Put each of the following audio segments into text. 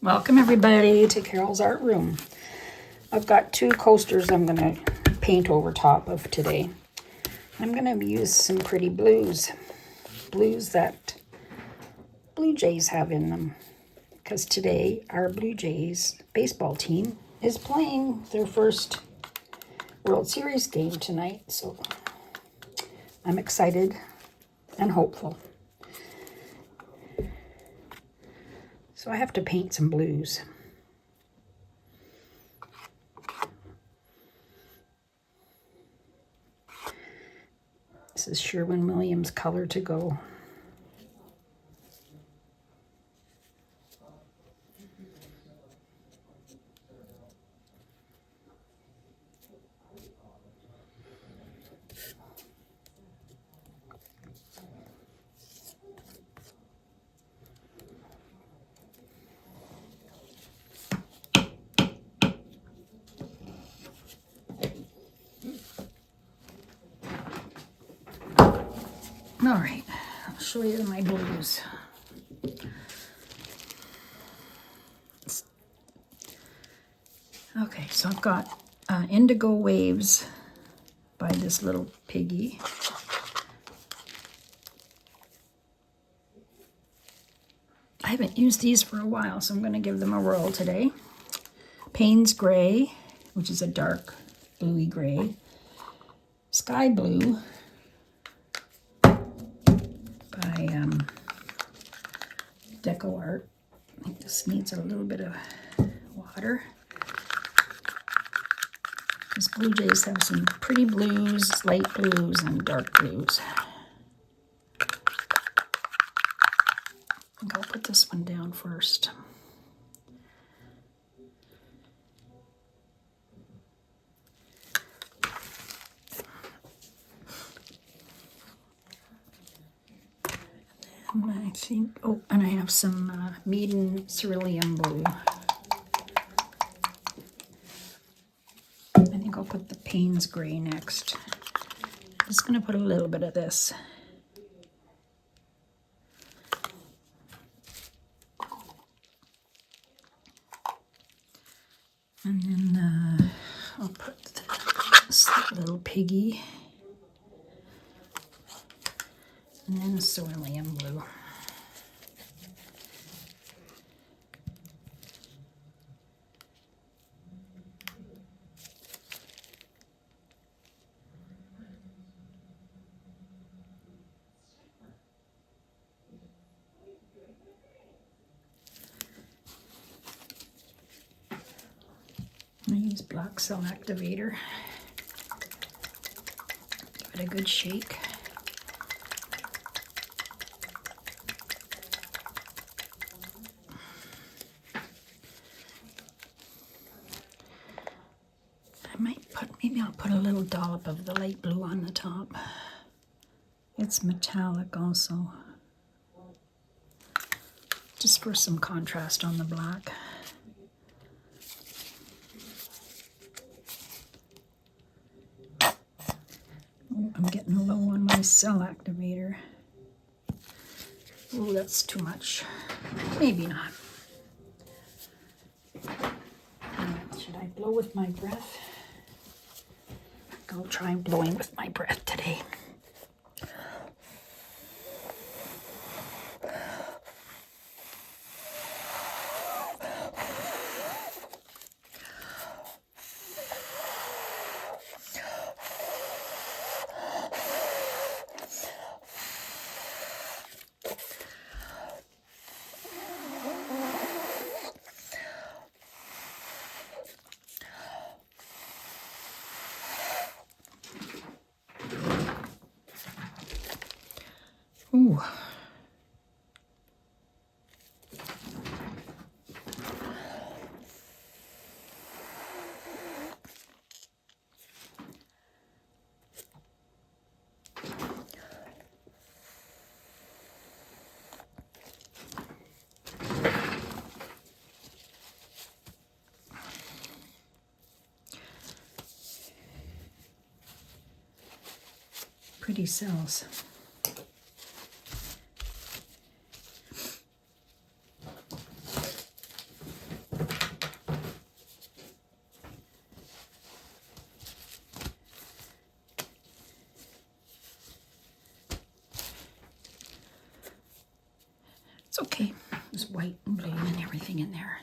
Welcome everybody to Carol's Art Room. I've got two coasters I'm going to paint over top of today. I'm going to use some pretty blues that Blue Jays have in them. Because today our Blue Jays baseball team is playing their first World Series game tonight. So I'm excited and hopeful. So I have to paint some blues. This is Sherwin Williams Color to Go. All right, I'll show you my blues. Okay, so I've got Indigo Waves by this little piggy. I haven't used these for a while, so I'm going to give them a whirl today. Payne's Gray, which is a dark bluey gray. Sky Blue by Deco Art. I think this needs a little bit of water. These Blue Jays have some pretty blues, light blues, and dark blues. I think I'll put this one down first. And I think, oh, and I have some Mead Cerulean Blue. I think I'll put the Payne's Gray next. I'm just going to put a little bit of this. And then I'll put this little piggy. And then a cerulean blue. I use black cell activator. Give it a good shake. Maybe I'll put a little dollop of the light blue on the top. It's metallic also. Just for some contrast on the black. Oh, I'm getting low on my cell activator. Oh, that's too much. Maybe not. Should I blow with my breath? I'll try blowing with my breath today. Ooh. Pretty cells. Okay, there's white and blue and everything in there.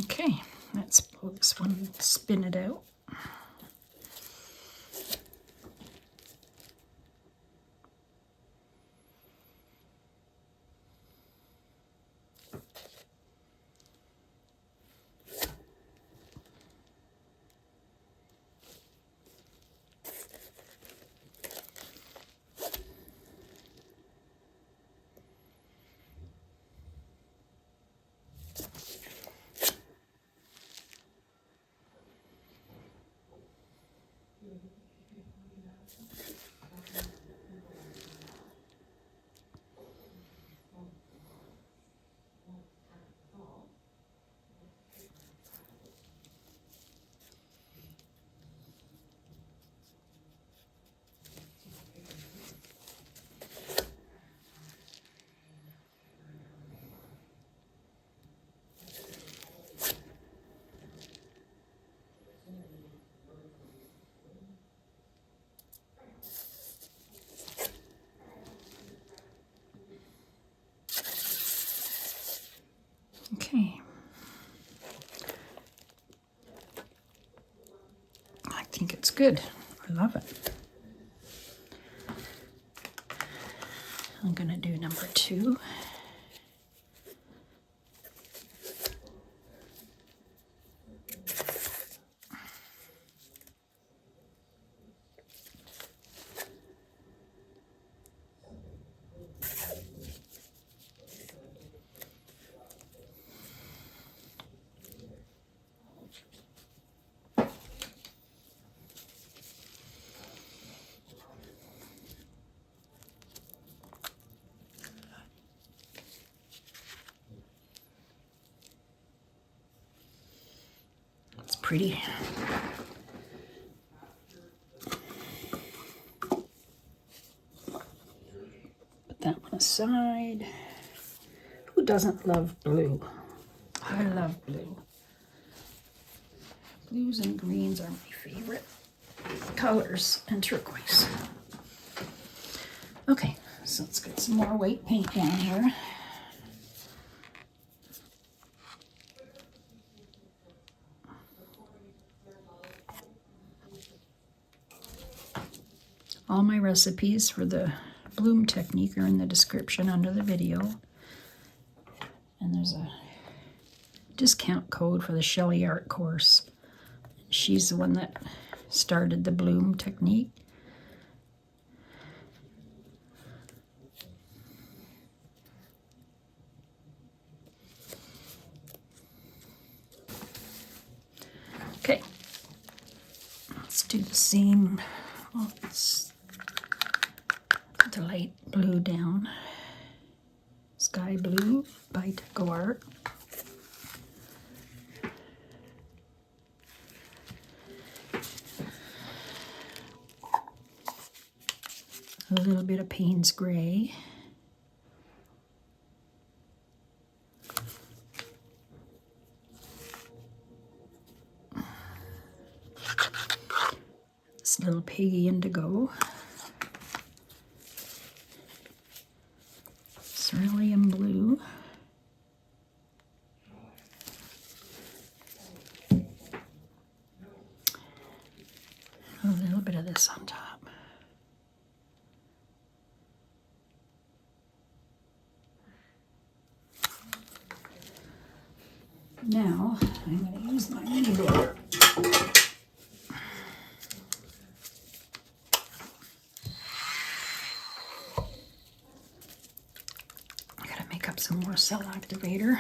Okay, let's pull this one and spin it out. Okay. I think it's good. I love it. I'm going to do number 2. It's pretty. Put that one aside. Who doesn't love blue? I love blue. Blues and greens are my favorite colors, and turquoise. Okay, so let's get some more white paint down here. All my recipes for the bloom technique are in the description under the video. And there's a discount code for the Sheleeart course. She's the one that started the bloom technique. Okay, let's do the same. Oh, let's put the light blue down. Sky Blue by Art. A little bit of Payne's Gray. Piggy Indigo, Cerulean Blue, a little bit of this on top. Now I'm going to use my mini blower. I gotta make up some more cell activator.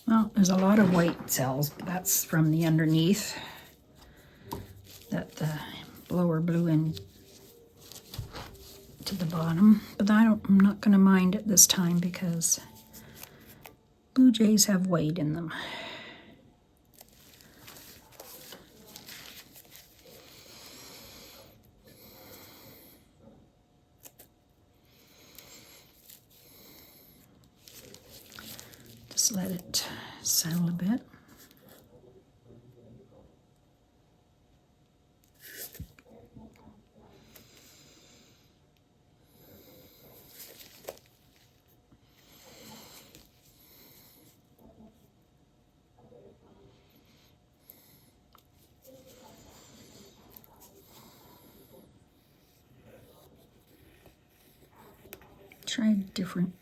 Well, there's a lot of white cells, but that's from the underneath that the blower blew in to the bottom. But I'm not going to mind it this time because blue jays have white in them. Just let it settle a bit. Try different.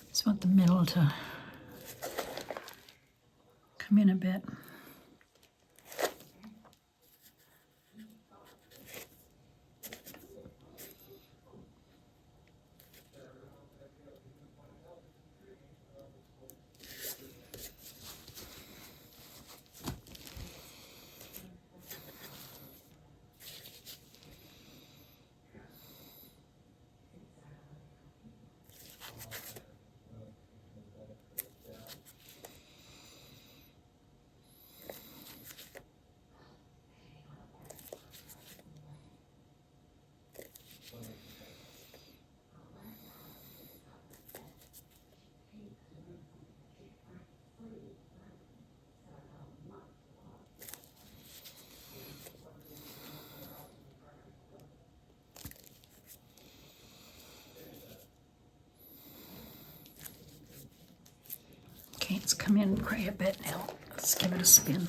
Just want the middle to come in a bit. Okay, it's come in quite a bit now. Let's give it a spin.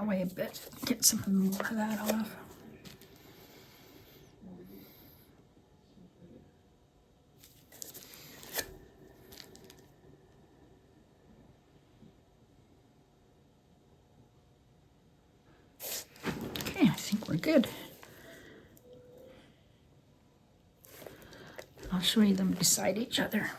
that way a bit. Get some more of that off. Okay, I think we're good. I'll show you them beside each other.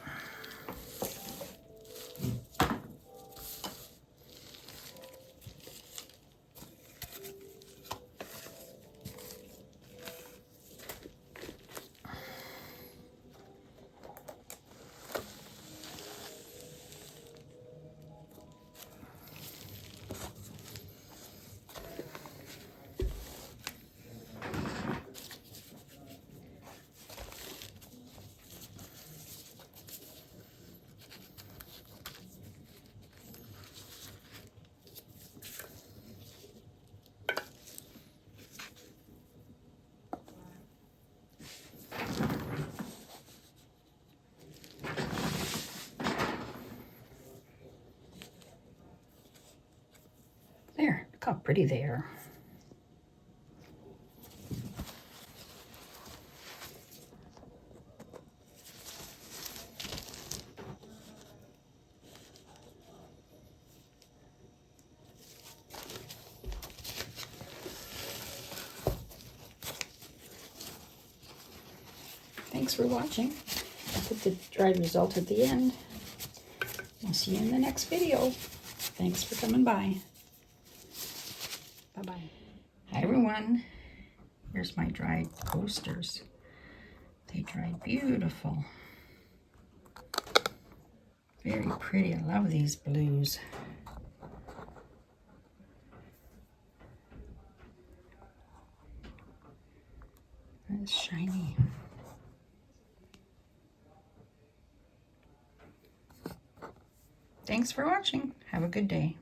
There, look how pretty they are. Thanks for watching. I'll put the dried result at the end. I'll see you in the next video. Thanks for coming by. Bye-bye. Hi everyone. Here's my dried coasters. They dried beautiful. Very pretty. I love these blues. It's shiny. Thanks for watching. Have a good day.